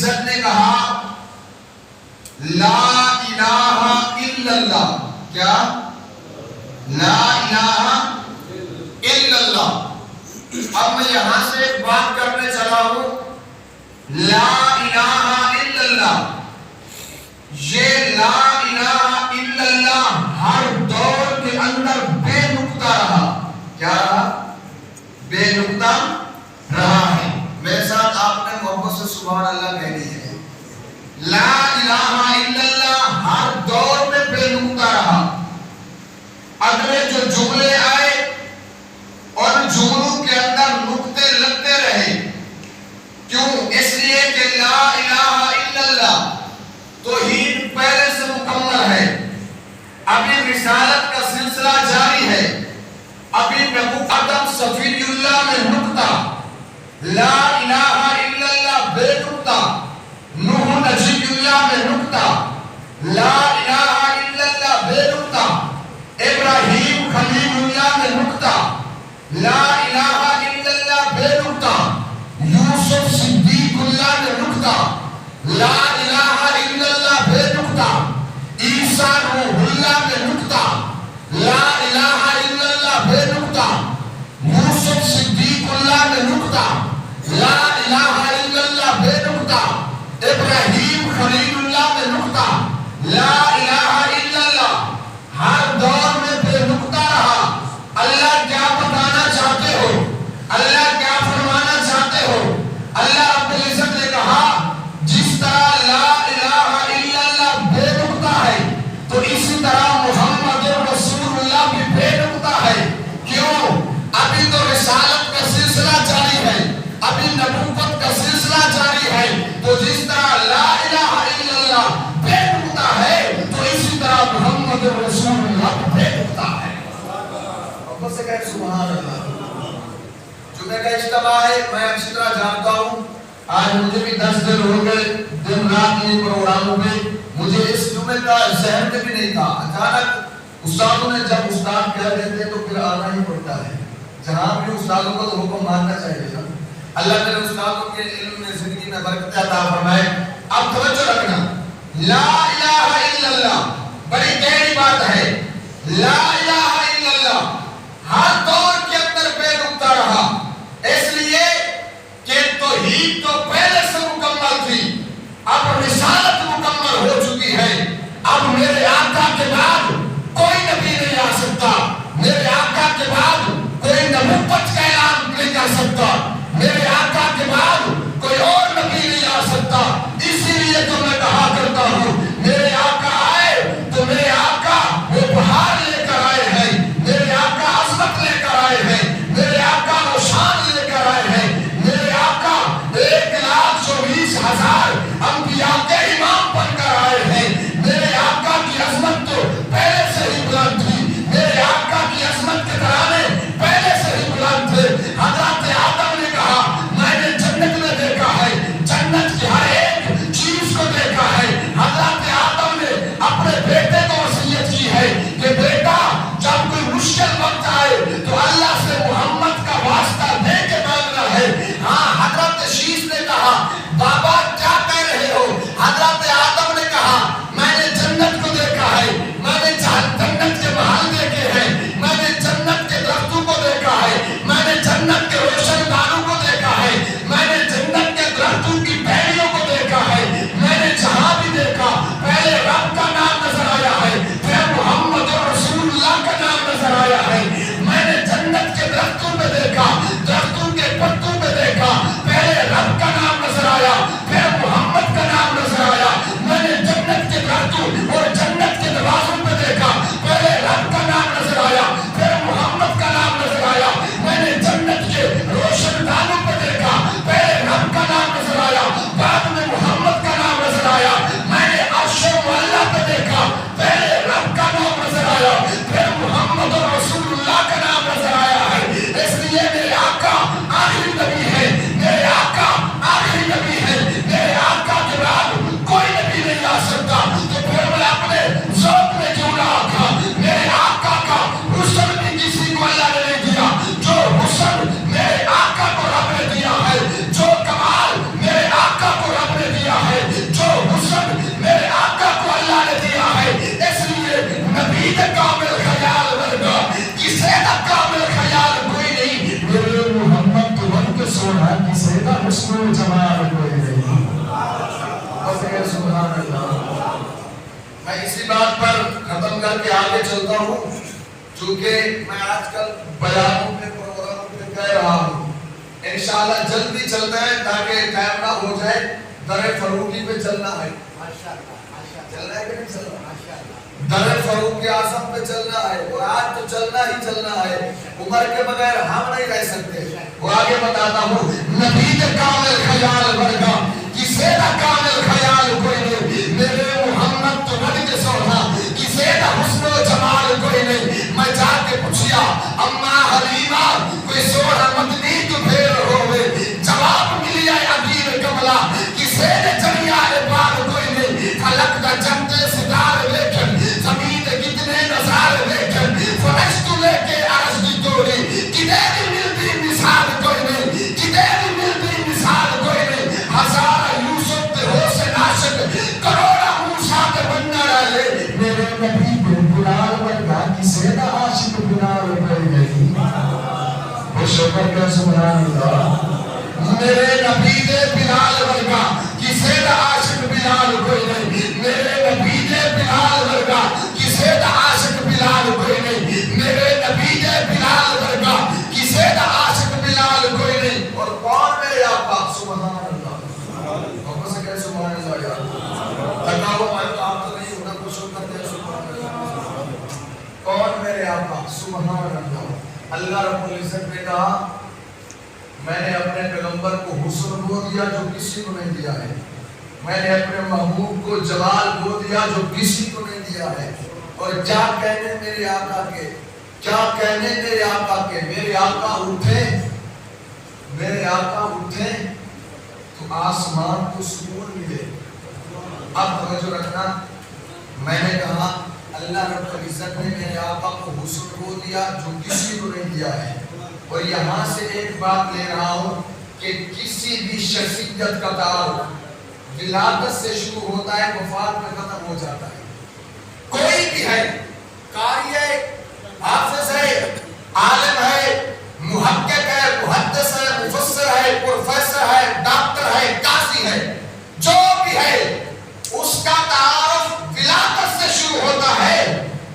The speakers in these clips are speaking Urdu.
العزت نے کہا لا الہ الا اللہ. کیا؟ لا الہ الا اللہ. اب میں یہاں سے ایک بات کرنے چلا ہوں. لا الہ الا اللہ، یہ لا الہ الا اللہ ہر دور کے اندر بے نقطہ رہا. کیا رہا؟ بے نقطہ رہا ہے. میرے ساتھ آپ نے محبت سے سبحان اللہ کہنی ہے. لا الہ الا اللہ ہر دور میں بے نقطہ رہا. اگلے جو جملے آئے اور جملوں کے اندر نقطے لگتے رہے. کیوں؟ اس لیے کہ لا الہ الا اللہ توحید پہلے سے مکمل ہے. ابھی رسالت کا سلسلہ جاری ہے. ابھی نبوت آدم صفی اللہ میں نقطہ، لا الہ الا اللہ بے نقطہ. نوح نجی اللہ میں نقطہ، لا الہ الا اللہ بے نقطہ. ابراہیم خلیل اللہ میں نقطہ، لا الہ الا اللہ بے نقطہ. یوسف صدیق اللہ میں نقطہ، لا الہ الا اللہ بے نقطہ. عیسیٰ روح اللہ میں نقطہ، لا الہ الا اللہ بے نقطہ. یوسف صدیق اللہ میں نقطہ، لا الہ الا اللہ بے نقطہ. ابراہیم خلیل اللہ میں نقطہ، لا الہ الا اللہ. ہر دور میں بے نقطہ رہا. اللہ کیا بتانا چاہتے ہو؟ اللہ کیا فرمانا چاہتے ہو؟ اللہ رب العزت نے کہا جس طرح لا الہ الا اللہ بے نقطہ ہے تو اسی طرح محمد رسول اللہ بھی بے نقطہ ہے. کیوں؟ ابھی تو رسالت کا سلسلہ جاری ہے، ابھی نبوت کا سلسلہ جاری ہے. تو جس طرح لا الہ الا اللہ بے نقطہ ہے تو اسی طرح محمد رسول اللہ بے نقطہ ہے. اب سے کہے سبحان اللہ. جمعہ کا اجتماع ہے، میں اچھی طرح جانتا ہوں. آج مجھے بھی 10 دن ہو گئے دن رات ان پروگراموں میں. مجھے اس جمعے کا ذہن میں بھی نہیں تھا. اچانک استادوں نے جب استاد کہہ دیتے تو پھر آنا ہی پڑتا ہے. جہاں بھی استادوں کو تو حکم ماننا چاہیے. اللہ تعالی استادوں کے علم میں زندگی میں برکت عطا فرمائے. اب توجہ رکھنا، لا الہ الا اللہ بڑی گہری بات ہے. لا الہ الا اللہ ہر دور کے اندر بے نقطہ رہا. اس لیے کہ توحید تو پہلے سے مکمل تھی. اب رسالت مکمل ہو چکی ہے. اب میرے آقا کے بعد کوئی نبی نہیں آ سکتا. میرے آقا کے بعد کوئی نبوت کا اعلان نہیں کر سکتا. میرے آقا کے بعد کوئی اور نبی نہیں آ سکتا. اسی لیے تو میں کہا کرتا ہوں میرے آقا آئے تو میرے آقا وہ بہار لے کر آئے ہیں. میرے آقا عظمت لے کر آئے ہیں. میرے آقا وہ شان لے کر آئے ہیں. میرے آقا 1,24,000 انبیاء کے امام بن کر آئے ہیں. میرے آقا کی عظمت تو پہلے سے ہی بلند تھی. میرے آقا کی عظمت کے ترانے پہلے سے ہی بلند تھے. حضرت آدم نے کہا میں نے جنت میں دیکھا ہے، جنت کی ہر ایک چیز کو دیکھا ہے. حضرت آدم نے اپنے بیٹے کو وصیت کی ہے کہ بیٹا جب کوئی مشکل وقت آئے تو اللہ سے محمد کا واسطہ دے کے مانگنا ہے. ہاں حضرت شیش نے کہا بابا کیا کہہ رہے ہو؟ حضرت آدم نے کہا میں نے جنت کو دیکھا ہے، میں نے جنت کے محل دیکھے ہیں، میں نے جنت کے درختوں کو دیکھا ہے، میں نے جنت کے روشن دانوں کو دیکھا ہے، میں نے جنت کے درختوں کی پھیلیوں کو دیکھا ہے. میں نے جہاں بھی دیکھا پہلے رب کا نام نظر آیا ہے، پھر محمد رسول اللہ کا نام نظر آیا ہے. میں نے جنت کے درختوں میں دیکھا، درختوں کے پتوں میں دیکھا، پہلے رب کا نام نظر آیا، پھر محمد کا نام نظر آیا. میں اسی بات پر ختم کر کے آگے چلتا ہوں، چونکہ میں آج کل بیانوں پہ پروگراموں پہ کہہ رہا ہوں، انشاءاللہ جلدی چلتا ہے تاکہ ٹائم نہ ہو جائے۔ در فاروقی پہ چلنا ہے، چلنا ہے کہ نہیں چلنا؟ در فاروق اعظم پہ چلنا ہے، اور آج تو چلنا ہی چلنا ہے، عمر کے بغیر ہم نہیں رہ سکتے۔ وہ آگے بتاتا ہوں، نبی کامل خیال ورگا کسے دا کامل خیال کوئی نہیں، میرے محمد تو نبی کے سونا کسے دا حسن و جمال کوئی نہیں۔ میں جا کے پوچھیا اماں حلیمہ کوئی سونا مدنی تو پھر ہوئے، جواب ملیا عبیر کملا کسے دا جمعیہ باغ کوئی نہیں۔ خلق دا جمتے ستار لیکن زمین کتنے نظار لیکن فرش تو لے کے عرض دی توڑی، کدے بھی ملتی مثال کوئی نہیں، کدے بھی ملتی مثال کوئی نہیں۔ ہزار یوسف تے حسن عاشق کروڑا موسیٰ تے بننا رہے، میرے نبی کو بلال ورگا کسے دا عاشق بلال کوئی نہیں۔ وہ شکر کا سبحان اللہ، میرے نبی دے بلال ورگا کسے دا عاشق بلال کوئی نہیں، میرے نبی دے بلال ورگا کسے دا عاشق بلال کوئی نہیں، میرے نبی دے بلال ورگا کسے دا عاشق بلال کوئی نہیں۔ اور کون میرے آقا؟ سبحان اللہ، آپ سے کہے سبحان اللہ یار، لگا ہوا میں تو آپ تو نہیں ہونا کچھ کرتے ہیں سبحان اللہ۔ کون میرے آقا؟ سبحان اللہ۔ اللہ رب العزت نے کہا میں نے اپنے پیغمبر کو حسن وہ دیا جو کسی کو نہیں دیا ہے، میں نے اپنے محبوب کو جمال وہ دیا جو کسی کو نہیں دیا ہے۔ اور کیا کہنے میرے آقا کے، کیا کہنے میرے آقا کے، میرے آقا اٹھے، میرے آقا اٹھے تو آسمان کو سکون ملے۔ اب توجہ رکھنا، میں نے کہا اللہ رب العزت نے میرے آقا کو حسن وہ دیا جو کسی کو نہیں دیا ہے۔ اور یہاں سے ایک بات لے رہا ہوں کہ کسی بھی شخصیت کا تعارف ولادت سے شروع ہوتا ہے، وفات میں ختم ہو جاتا ہے۔ کوئی بھی ہے، قاری ہے، حافظ ہے، عالم ہے، محقق ہے، محدث ہے، مفسر ہے، پروفیسر ہے، ڈاکٹر ہے، قاضی ہے، جو بھی ہے اس کا تعارف ولادت سے شروع ہوتا ہے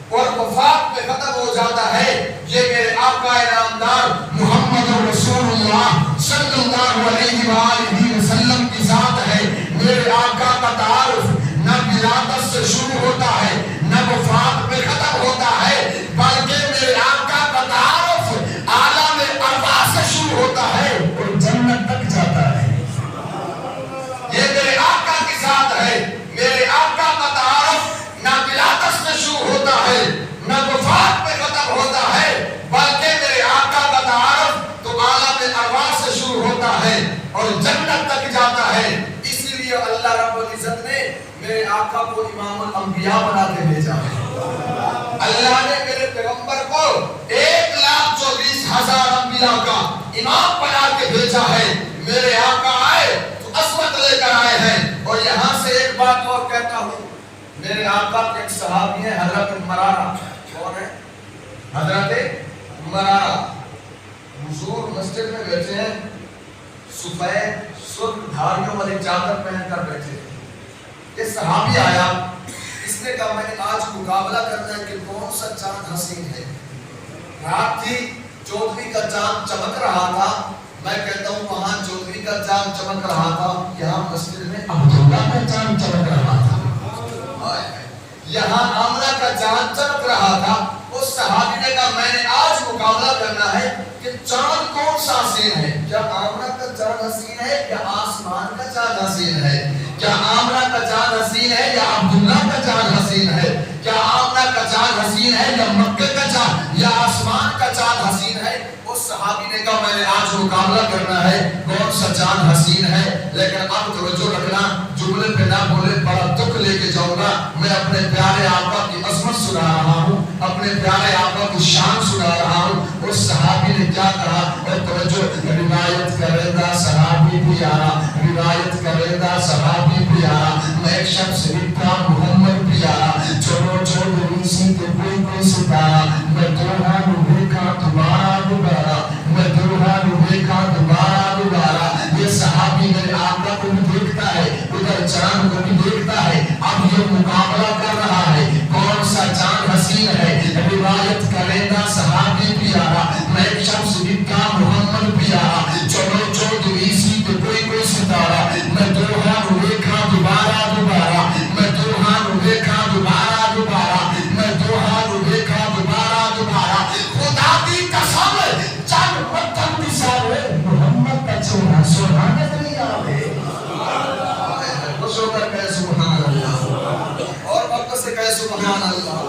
اور وفات میں ختم ہو جاتا ہے۔ یہ میرے آقا نامدار محمد رسول اللہ صلی اللہ علیہ وآلہ وسلم کی ذات ہے۔ میرے آقا کا تعارف نہ ولادت سے شروع ہوتا ہے نہ وفات میں ختم ہوتا ہے، بلکہ میرے آقا کا تعارف عالم ارواح سے شروع ہوتا ہے اور جنت تک جاتا ہے۔ یہ میرے آقا کی ذات ہے۔ میرے آقا کا تعارف نہ ولادت سے شروع ہوتا ہے نہ وفات میں ختم ہوتا ہے، بلکہ میرے آقا کا تعارف تو عالم ارواح سے شروع ہوتا ہے اور جنت تک جاتا ہے۔ اسی لیے اللہ رب العزت نے میرے آقا کو امام الانبیاء بنا کے بھیجا ہے۔ اللہ نے میرے پیغمبر کو 1,24,000 انبیاء کا امام بنا کے بھیجا ہے۔ میرے آقا آئے تو عصمت لے کر آئے ہیں۔ اور یہاں سے ایک بات اور کہتا ہوں، میرے آقا کے ایک صحابی ہیں حضرت مرارہ۔ کون ہے؟ حضرت مرارہ۔ حضور مسجد میں بیٹھے ہیں، سفید سرخ دھاریوں والی چادر پہن کر بیٹھے ہیں۔ یہ صحابی آیا، اس نے کہا میں نے آج مقابلہ کرنا ہے کہ کون سا چاند حسین ہے۔ رات تھی، چودھویں کا چاند چمک رہا تھا۔ میں کہتا ہوں وہاں چودھویں کا چاند چمک رہا تھا، یہاں مسجد میں عبداللہ کا چاند چمک رہا تھا۔ یہاں آمنہ کا چاند چمک رہا تھا۔ اس صحابی نے کہا میں نے آج مقابلہ کرنا ہے کہ چاند کون سا حسین ہے، کیا آمنہ کا چاند حسین ہے یا آسمان کا چاند حسین ہے، کیا آمنہ کا چاند حسین ہے یا عبداللہ کا چاند حسین ہے، کیا آمنہ کا چاند حسین ہے یا مکہ کا چاند یا آسمان کا چاند حسین ہے۔ اس صحابی نے کہا میں نے آج مقابلہ کرنا ہے کون سا چاند حسین ہے۔ لیکن اب توجہ رکھنا، جملے پہ نہ بولے، بڑا دکھ لے کے جاؤں گا۔ میں اپنے پیارے آقا کی عظمت سنا رہا ہوں، اپنے پیارے آقا کی شان سنا رہا ہوں۔ اس صحابی نے کیا کہا، اور توجہ، روایت کرے گا صحابی بھی آرا، روایت کرے گا صحابی بھی آرا، میں ایک شخص لکھا محمد بھی آرا، چھوڑو چھوڑو اسی کے کوئی ستارہ، میں دوہا نوے کا دوبارہ دوبارہ، میں دوہا نوے کا دوبارہ دوبارہ۔ یہ صحابی میرے آقا کو بھی دیکھتا ہے، ادھر چاند کو بھی دیکھتا ہے، اب یہ مقابلہ کر رہا ہے۔ سبحان اللہ.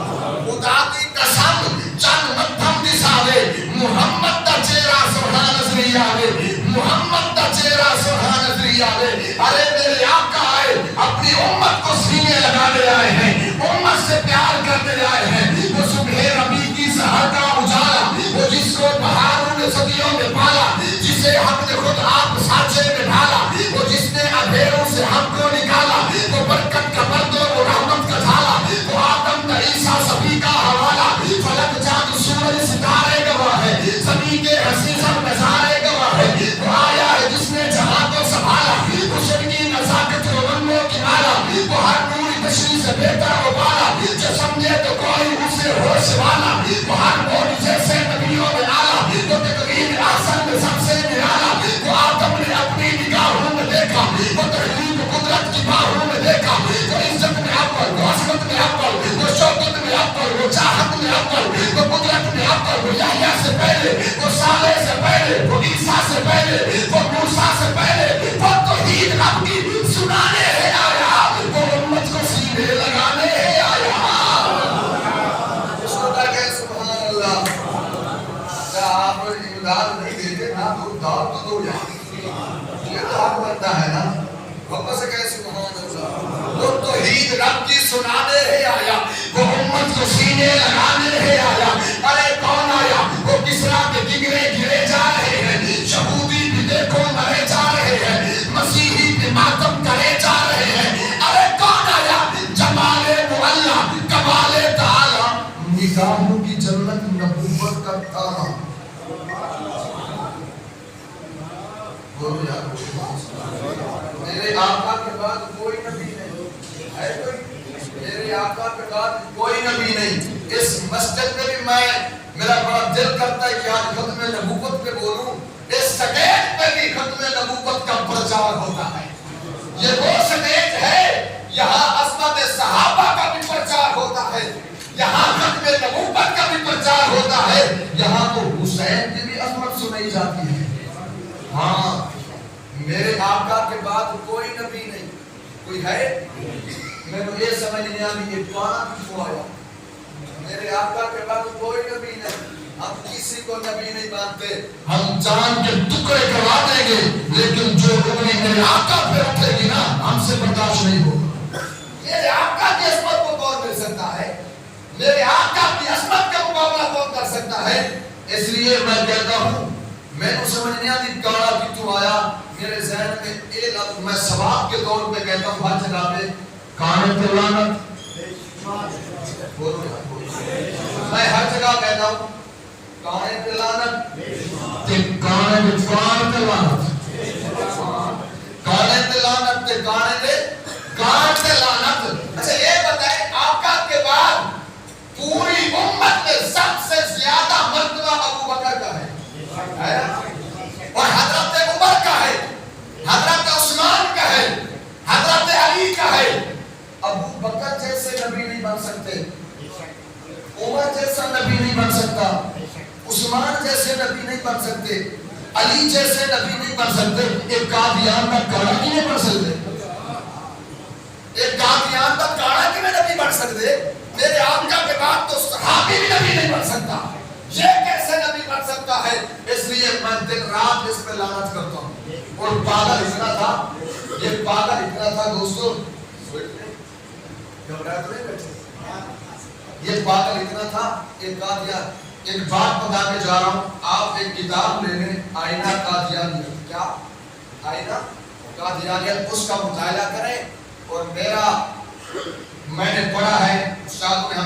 خدا دی قسم چند مدھم دساوے محمد دا چہرہ سبحان نظری آوے, محمد دا چہرہ سبحان نظری آوے. ارے میرے آقا آئے اپنی امت کو سینے لگانے آئے ہیں, امت سے پیار کرنے آئے ہیں. وہ صبح ربیع کی سحر کا اجالا, وہ جس کو بہاروں نے صدیوں میں پالا, جسے ہم نے خود آپ سانچے میں ڈھالا, وہ جس نے اندھیروں سے ہم کو نکالا, وہ برکت کا مرد وہ رحمت کا جھالا, وہ آدم کا عیسیٰ سبھی کا حوالہ. فلک چاند سورج ستارے گواہ ہے, زمین کے حسین سب نظارے گواہ ہے. وہ آیا ہے جس نے جہاں کو سنبھالا, حسن کی نزاکت کو رنگوں کی مالا, وہ ہر نور بشری سے بہتر و بالا, جو سمجھے تو کوئی اسے ہوش والا, وہ ہر معجزے سے نبیوں میں آلا, وہ تقریر احسن میں سب سے نرالا. وہ آدم نے اپنی نگاہوں میں دیکھا, وہ تحریک قدرت کی باہوں میں دیکھا, وہ عزت میں اول, وہ عظمت میں اول, وہ شوکت میں اول, وہ چاہت میں اول, وہ قدرت میں اول, وہ یحییٰ سے پہلے, وہ صالح سے پہلے, وہ عیسیٰ سے پہلے, وہ موسیٰ سے پہلے, وہ توحید رب کی سنانے ہے آیا, وہ امت کو سینے لگانے ہے آیا. اس کو کہے سبحان اللہ. کیا آپ امداد نہیں دیتے نا تو داد تو دو یہاں, یہ تو حق بنتا ہے نا. واپس سے کہے سبحان اللہ. وہ توحید رب کی سنانے ہے آیا, وہ امت کو سینے لگانے ہے آیا. ارے کون آیا؟ وہ کسرا کے کنگرے گرے جا رہے ہیں, یہودی بھی دیکھو مرے جا رہے ہیں, مسیحی بھی ماتم کرے جا رہے ہیں. ارے کون آیا؟ جمال معلا کمال تعالی, نگاہوں کی جنت نبوت کا تارا. میرے آقا کے بعد کوئی نبی نہیں ہے, کوئی میرے آقا کے بعد کوئی نبی نہیں. اس مسجد میں بھی میرا بڑا دل کرتا ہے کہ آج ختم نبوت پہ بولوں. اس سٹیج پہ بھی ختم نبوت کا پرچار ہوتا ہے. یہ وہ سٹیج ہے یہاں عظمت صحابہ کا بھی پرچار ہوتا ہے, یہاں ختم نبوت کا بھی پرچار ہوتا ہے, یہاں تو حسین کی بھی عظمت سنائی جاتی ہے. ہاں میرے آقا کے بعد کوئی نبی نہیں. کوئی ہے؟ میں نے یہ سمجھ نہیں آئی یہ پرانا کیوں آیا. میرے آقا کے بعد کوئی نبی نہیں. ہم کسی کو نبی نہیں مانتے, ہم جان کے ٹکڑے کروا دیں گے, لیکن جو انگلی میرے آقا پہ اٹھے گی نا ہم سے برداشت نہیں ہوگا. میرے آقا کی عصمت کو کون مل سکتا ہے؟ میرے آقا کی عصمت کا مقابلہ کون کر سکتا ہے؟ اس لیے میں کہتا ہوں, میں نے سمجھ نہیں آتی کالا کیوں آیا. میرے ذہن میں یہ لفظ میں ثواب کے طور پہ کہتا ہوں ہر جگہ پہ, کانے پہ لعنت. میں ہر جگہ کہتا ہوں کانے پہ لعنت, کانے پہ کان پہ لعنت, کانے پہ لعنت, کانے پہ کان پہ لعنت. اچھا یہ بتائیں آقا کے بعد پوری امت میں سب سے زیادہ مرتبہ ابو بکر کا ہے, اور حضرت عمر کا ہے, حضرت عثمان کا ہے, حضرت علی کا ہے. ابو بکر جیسے نبی نہیں بن سکتے, عمر جیسا نبی نہیں بن سکتا, عثمان جیسے نبی نہیں بن سکتے, علی جیسے نبی نہیں بن سکتے. ایک قادیان کا کاڑا کی نہیں بن سکتے, ایک قادیان کا کاڑا کی نبی بن سکتے. میرے آقا کے بعد تو صحابی بھی نبی نہیں بن سکتا, یہ کیسے نبی بن سکتا ہے؟ اس لیے میں دن رات اس پہ لعنت کرتا ہوں. اور پاگل اتنا تھا, یہ پاگل اتنا تھا دوستوں, گھبراہٹ نہیں بیٹھے, یہ پاگل اتنا تھا. ایک بات بتا کے جا رہا ہوں, آپ ایک کتاب لے لیں, آئینہ قادیانیت. کیا آئینہ قادیانیت, اس کا مطالعہ کریں. اور میں نے پڑھا ہے, استاد نے ہمیں